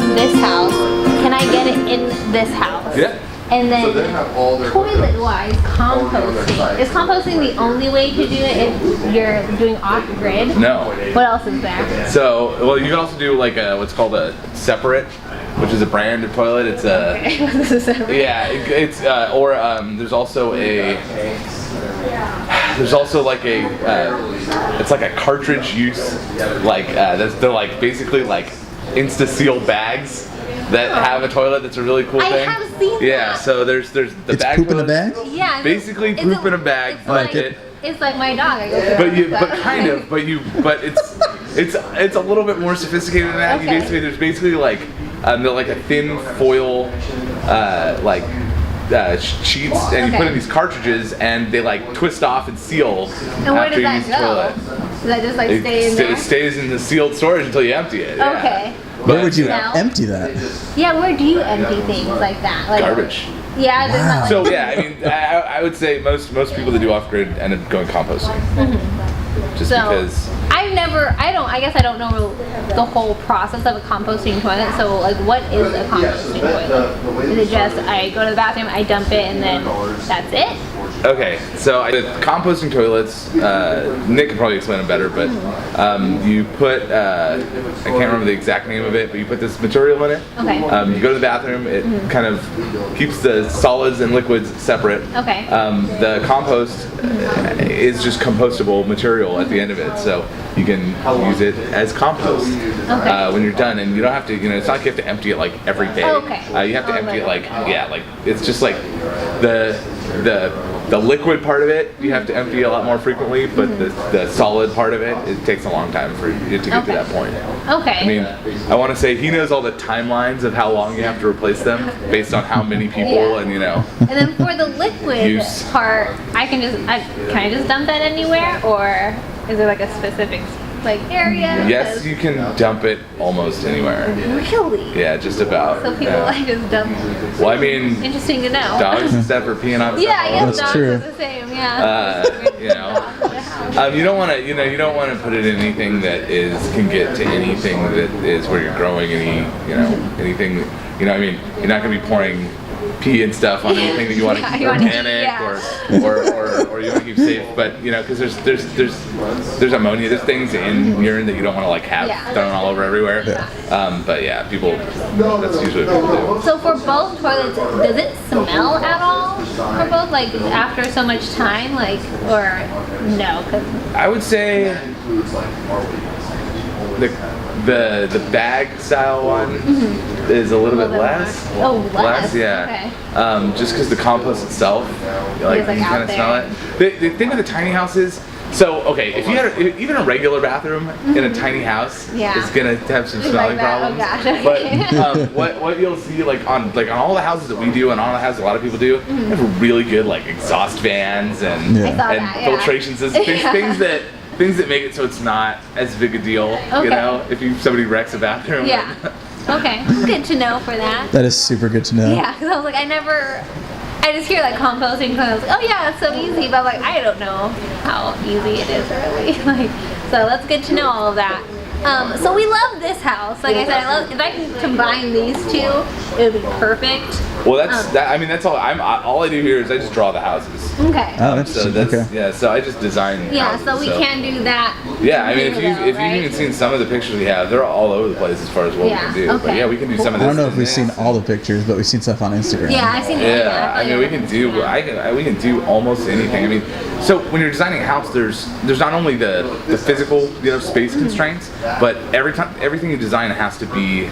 from this house, can I get it in this house? Yeah. And then, So they have all their toilet-wise, composting. Is composting the only way to do it if you're doing off-grid? No. What else is there? So, well, you can also do like what's called a separate, which is a brand of toilet. It's a This is separate. yeah. It's or there's also like a it's like a cartridge use like they're like basically like Insta-Seal bags that have a toilet. That's a really cool thing. I have seen that. Yeah, so there's the It's bag poop in a toilets. bag? Yeah. Basically it's poop in a bag, it's but like, it- it's like my dog. I go through but it's a little bit more sophisticated than that. Okay. There's basically like they're like a thin foil sheets, and you put in these cartridges, and they like twist off and seal And where after does you use the that go? toilet. Does that just like It stay in there? stays in the sealed storage until you empty it. Yeah. Okay. Where would you Now? empty that? Yeah, where do you empty things like that? Like Garbage. Yeah, there's not like So yeah, I mean, I would say most people that do off grid end up going composting. Just because. I guess I don't know the whole process of a composting toilet. So like, what is a composting toilet? Is it just I go to the bathroom, I dump it, and then that's it? Okay, so with composting toilets, Nick could probably explain it better, but you put, I can't remember the exact name of it, but you put this material in it. Okay. You go to the bathroom, it kind of keeps the solids and liquids separate. Okay. The compost is just compostable material at the end of it, so you can use it as compost when you're done, and you don't have to, it's not like you have to empty it like every day. Okay. You have to empty it like, it's just like the liquid part of it, you have to empty a lot more frequently, but the solid part of it takes a long time for it to get to that point. Okay. I mean, I want to say he knows all the timelines of how long you have to replace them based on how many people and And then for the liquid Use. part, can I just dump that anywhere, or is there like a specific like area? Yes, you can dump it almost anywhere. Really? Yeah, just about. So people like just dump. Well, I mean, Interesting to know. dogs and stuff are peeing on stuff. Yeah, I all guess over. That's dogs true. are the same. Yeah. You don't want to, you don't want to put it in anything that can get to anything that is where you're growing anything. I mean, you're not going to be pouring pee and stuff on anything that you want to keep organic or you want to keep safe, but because there's ammonia, there's things in urine that you don't want to like have thrown all over everywhere. But yeah, that's usually what people do. So for both toilets, does it smell at all? For both, like after so much time, like, or no? 'Cause I would say the bag style one is a little bit less. Oh, less? Yeah. Okay. Just because the compost itself, It's, you like, kind out of smell there. it. The thing with the tiny houses. So okay, if you had even a regular bathroom in a tiny house is gonna have some smelling like that. Oh, problems. gosh, okay. But what you'll see like on all the houses that we do and on all the houses a lot of people do, they have really good like exhaust fans and Yeah. I saw and that, filtration systems, things that make it so it's not as big a deal. Okay. If somebody wrecks a bathroom. Yeah. Okay. Good to know for that. That is super good to know. Yeah, because I was like, I just hear like composting, and I was like, oh yeah, it's so easy, but I'm like, I don't know how easy it is really. So that's good to know all of that. So we love this house. Like I said, if I can combine these two, it would be perfect. Well, that's all. All I do here is I just draw the houses. Okay. Oh, that's So so I just design. Yeah, houses, so we can do that. Yeah, I mean, if here, you've though, right? even seen some of the pictures we have, they're all over the place as far as what we can do. But okay. yeah, we can do some of I this. don't know if and we've this. seen all the pictures, but we've seen stuff on Instagram. Yeah, I've seen it. Yeah, I mean, we can do. We can do almost anything. I mean, so when you're designing a house, there's not only the physical space constraints, but everything you design has to be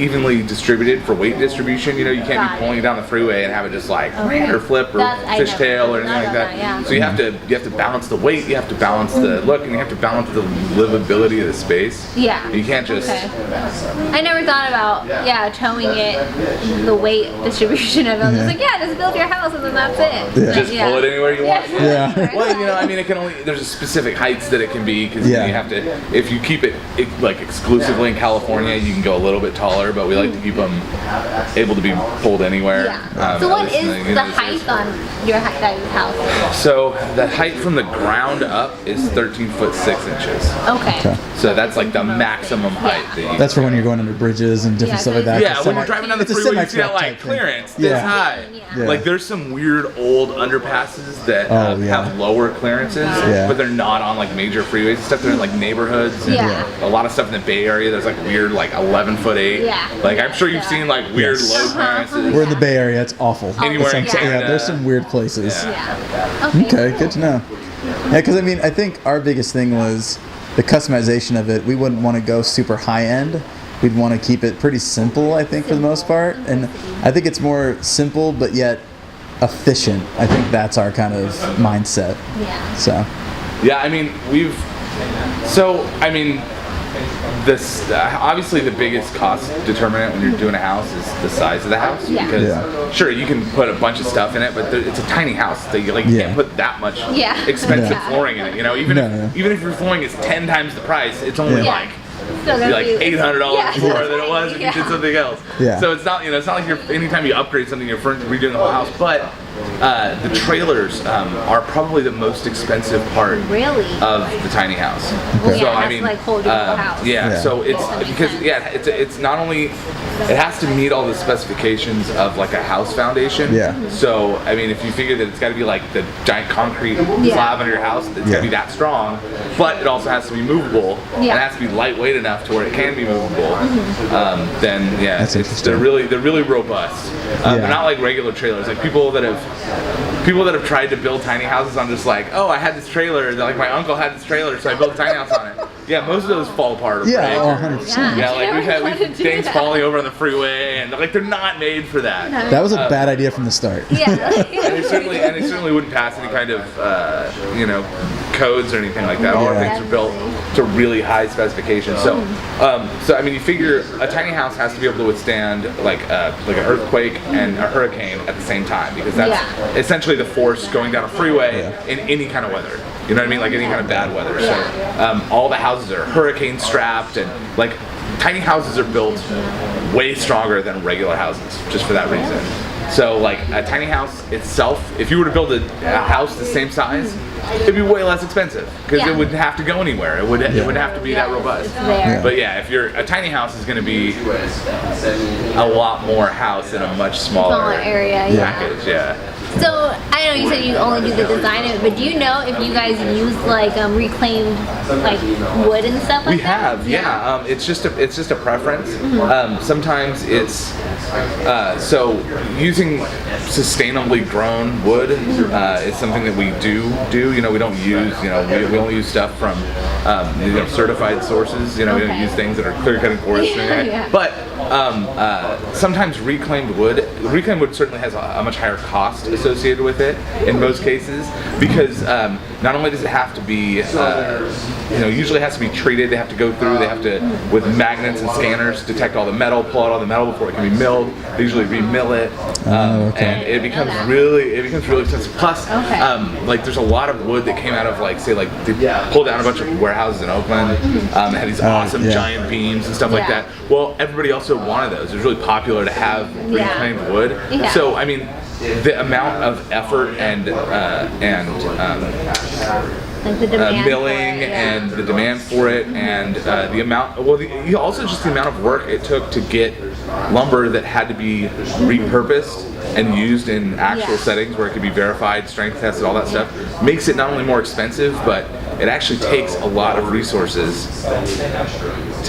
evenly distributed for weight distribution. You can't be pulling it down the freeway and have it just like or flip or fishtail or anything like that. So you have to balance the weight, you have to balance the look, and you have to balance the livability of the space. Yeah. You can't just. Okay. I never thought about towing it, the weight distribution of it. I was just like, just build your house and then that's it. Yeah. Just pull it anywhere you want. Yeah. Well, I mean, it can only. There's a specific heights that it can be because you have to. If you keep it like exclusively in California, you can go a little bit taller, but we like to keep them able to be pulled anywhere. Yeah. So what is the height on your guys' house? So the height from the ground up is 13 foot 6 inches. Okay. So that's like the maximum height that you That's for when you're going under bridges and different Yeah, stuff like that. Yeah, It's when you're semi- driving down the it's a freeway, you see that semi-truck like type thing. clearance this Yeah. high. Yeah. Like there's some weird old underpasses that have lower clearances, Yeah. but they're not on like major freeways and stuff. They're in like neighborhoods. And Yeah. a lot of stuff in the Bay Area. There's like weird like 11 foot 8. Yeah. Like I'm sure you've seen like weird Yes. low clearances. We're in the Bay Area. It's awful. Anywhere in It's some- Canada. Yeah, there's some weird places. Yeah. Yeah. Okay, good to know. Yeah, because I mean, I think our biggest thing was the customization of it. We wouldn't want to go super high end. We'd want to keep it pretty simple, I think, for the most part. And I think it's more simple, but yet efficient. I think that's our kind of mindset. Yeah. So, Yeah, I mean this obviously the biggest cost determinant when you're doing a house is the size of the house. Yeah. Because Yeah. sure you can put a bunch of stuff in it, but it's a tiny house that you Yeah. can't put that much Yeah. expensive Yeah. flooring in it. You know, even No. even if your flooring is 10 times the price, it's only Yeah. like Still gonna like be- $800 Yeah. more than it was if you did something else. Yeah. So it's not like you're anytime you upgrade something you're redoing the whole house, but the trailers are probably the most expensive part Really? of the tiny house. Well, yeah, So it I has mean, to, like, hold your whole house. yeah, Yeah. So it's That makes because sense. it's not only it has to meet all the specifications of like a house foundation. Yeah. So I mean, if you figure that it's got to be like the giant concrete Yeah. slab under your house, it's got Yeah. to be that strong, but it also has to be movable. Yeah. And it has to be lightweight enough to where it can be movable. Then yeah, That's interesting. they're really robust. Yeah. They're not like regular trailers. Like people that have tried to build tiny houses on just like, oh, I had this trailer. Like my uncle had this trailer, so I built a tiny house on it. Yeah, most of those fall apart. Or yeah, break. oh, 100%. Yeah, like Never we've wanted to do things that. falling over on the freeway, and like they're not made for that. That was a bad idea from the start. Yeah. And they certainly wouldn't pass any kind of codes or anything like that. All our Yeah. things are built to really high specifications. So I mean, you figure a tiny house has to be able to withstand like an earthquake and a hurricane at the same time, because that's essentially the force going down a freeway in any kind of weather. You know what I mean? Like any kind of bad weather. So all the houses are hurricane strapped, and like tiny houses are built way stronger than regular houses just for that reason. So like a tiny house itself, if you were to build a house the same size, it'd be way less expensive because Yeah. it wouldn't have to go anywhere. It wouldn't have to be that robust. It's there. But yeah, if a tiny house is going to be a lot more house in a much smaller Smaller area, yeah. package. Yeah. So I know you said you only do the design of it, but do you know if you guys use like reclaimed like wood and stuff like We that? have, yeah. It's just a preference. Sometimes it's so using sustainably grown wood is something that we do. You know, we don't use. You know, we only use stuff from certified sources. You know, we don't Okay. use things that are clear cut and forest. Yeah. But sometimes reclaimed wood certainly has a much higher cost associated with it in most cases, because not only does it have to be usually it has to be treated. They have to go through. They have to, with magnets and scanners, detect all the metal, pull out all the metal before it can be milled. They usually remill it, and it becomes really expensive. Plus, like there's a lot of wood that came out of like they pulled down a bunch of warehouses in Oakland. That had these awesome giant beams and stuff like Yeah. that. Well, everybody also wanted those. It was really popular to have reclaimed wood. Yeah. So I mean, the amount of effort and Like the demand for milling it, yeah. and the demand for it, and the amount, also just the amount of work it took to get lumber that had to be repurposed and used in actual Yeah. settings where it could be verified, strength tested, all that stuff, makes it not only more expensive, but it actually takes a lot of resources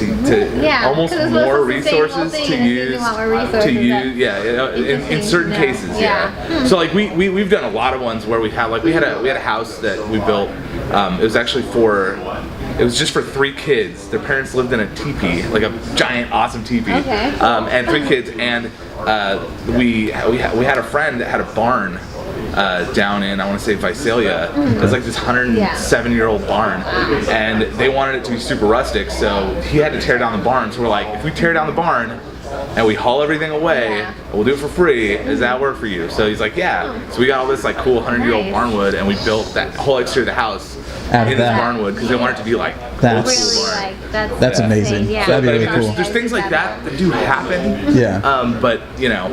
Yeah, almost 'cause it's more a sustainable resources thing, to and it's use using a lot more resources to use that- in Interesting certain to know. cases. Yeah. So like we've done a lot of ones where we had a house that we built. It was actually it was just for 3 kids. Their parents lived in a teepee, like a giant, awesome teepee, Okay. and 3 kids. And we had a friend that had a barn down in, I want to say, Visalia. It was like this 107-year-old barn, and they wanted it to be super rustic, so he had to tear down the barn. So we're like, if we tear down the barn and we haul everything away, we'll do it for free. Does that work for you? So he's like, yeah. So we got all this like cool 100-year-old Nice. barn wood, and we built that whole exterior of the house Out of in this that. barn wood because they want it to be like That's- old school Really, barn. like That's amazing. Yeah. That'd be But I really mean, cool. there's things like that do happen. Yeah. But you know,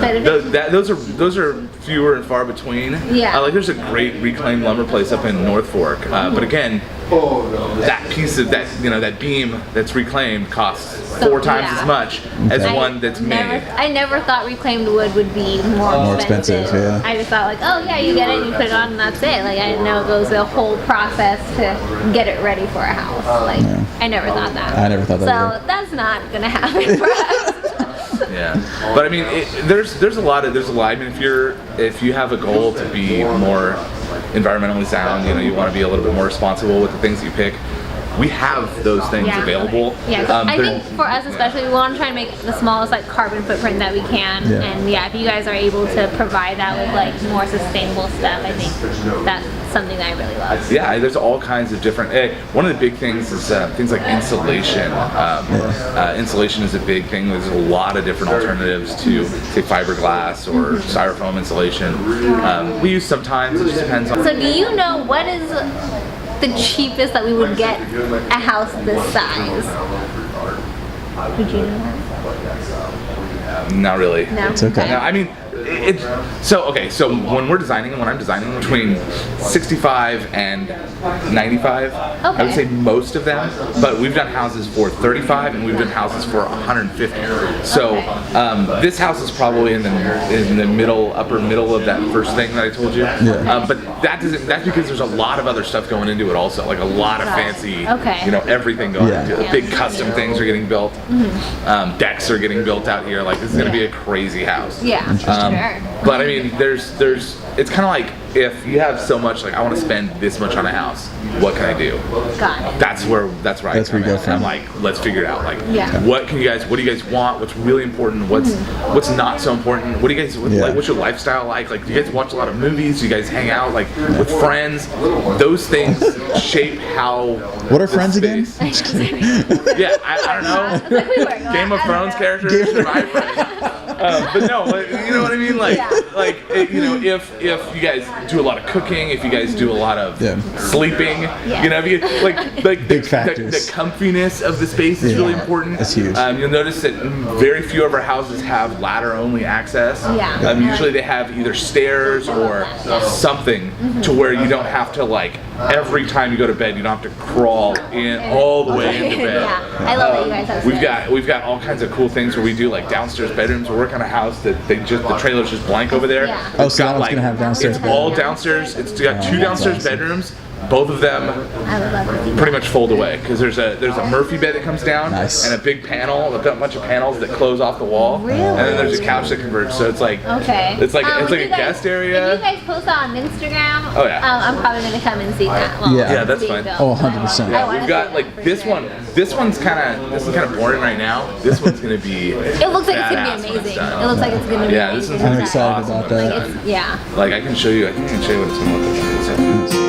But if it's- those are fewer and far between. Yeah. Like there's a great reclaimed lumber place up in North Fork, but again, that piece of that beam that's reclaimed costs 4 times yeah. as much as one that's made. I never thought reclaimed wood would be more expensive. Yeah. I just thought like, oh yeah, you get it, you put it on, and that's it. Like I didn't know it goes the whole process to get it ready for a house. Like I never thought that. I never thought that So either. that's not gonna happen for us. Yeah, but I mean, there's a lot. I mean, if you have a goal to be more environmentally sound, you want to be a little bit more responsible with the things that you pick. We have those things available. Yeah, I think for us especially, we want to try and make the smallest like carbon footprint that we can. Yeah. And yeah, if you guys are able to provide that with like more sustainable stuff, I think that's something that I really love. Yeah, there's all kinds of different. One of the big things is things like insulation. Insulation is a big thing. There's a lot of different alternatives to say fiberglass or styrofoam insulation. We use sometimes. It just depends on. So do you know what is the cheapest that we would get a house this size? Would you know that? Not really. No? It's okay. No, I mean, so when I'm designing between 65 and 95, I would Okay. say most of them, but we've done houses for 35 and we've done houses for 150. So this house is probably in the upper middle of that first thing that I told you. Yeah. But that's because there's a lot of other stuff going into it also, like a lot of fancy, everything going Yeah. into it. Big custom things are getting built. Decks are getting built out here. Like this is gonna be a crazy house. Yeah, sure. But I mean, it's kind of like if you have so much, like I want to spend this much on a house, what can I do? Got it. That's where I That's where come you go in. from. I'm like, let's figure it out. Like, Yeah. what do you guys want? What's really important? What's not so important? What do you guys like? What's your lifestyle like? Like, do you guys watch a lot of movies? Do you guys hang out like with friends? Those things shape how. What are the friends again? space- Yeah, I don't know. Game of Thrones characters. My friends. But no, like, you know what I mean? Like, if you guys do a lot of cooking, if you guys do a lot of sleeping, if you like Big the factors. comfiness of the space is really important. That's huge. You'll notice that very few of our houses have ladder-only access. Yeah. Usually they have either stairs or something to where you don't have to like every time you go to bed you don't have to crawl in all the way into bed. Yeah, I love that you guys have stairs. We've got all kinds of cool things where we do like downstairs bedrooms. We're working on a house that the trailer's just blank over there. Yeah. Oh, It's so that got, one's gonna have downstairs It's all bedrooms. downstairs. It's got 2 downstairs awesome. bedrooms. Both of them I would love to see pretty much fold away because there's a Murphy bed that comes down Nice. and a big panel, a bunch of panels that close off the wall, Really? and then there's a couch that converts. So it's like Okay. it's like If a you guys- guest area. If you guys post that on Instagram, Oh, yeah. I'm probably gonna come and see that. Well, Yeah. Yeah, that's being fine. built. Oh, 100%. I Yeah, wanna we've see got that like for this sure. one. This is kind of boring right now. This one's gonna be. It looks like it's gonna badass be when it's amazing. done. It looks like it's gonna be Yeah, this amazing. one's I'm excited awesome about when it's that. Like done. it's, yeah. Like I can show you what it's gonna look like.